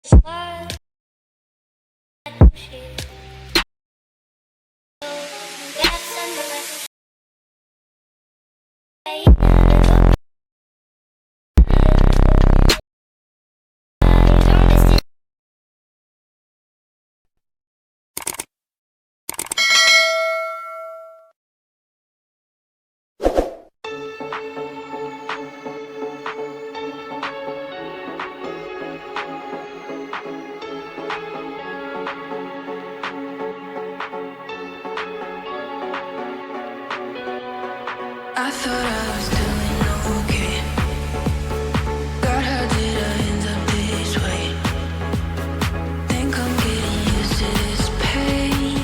I thought I was doing okay. God, how did I end up this way? Think I'm getting used to this pain,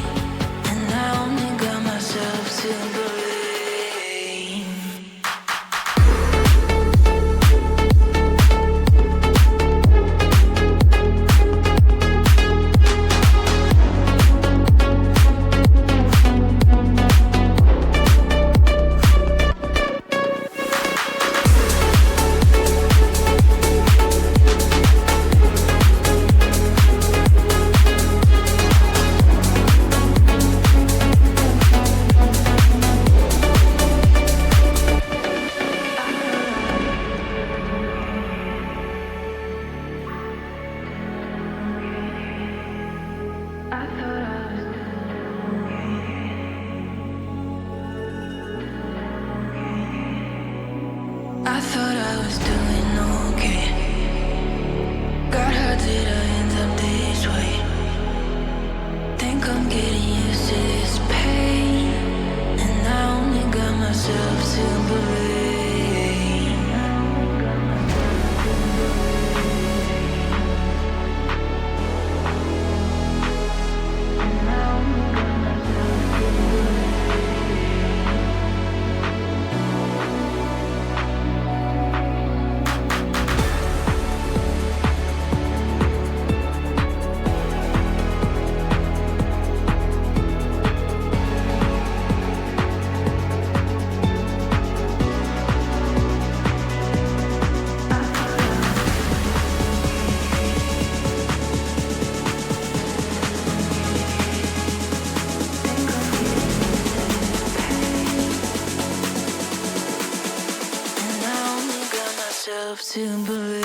and I only got myself to blame. I thought I was doing okay. God, how did I end up this way? Think I'm getting used to this pain, and I only got myself to blame. To believe.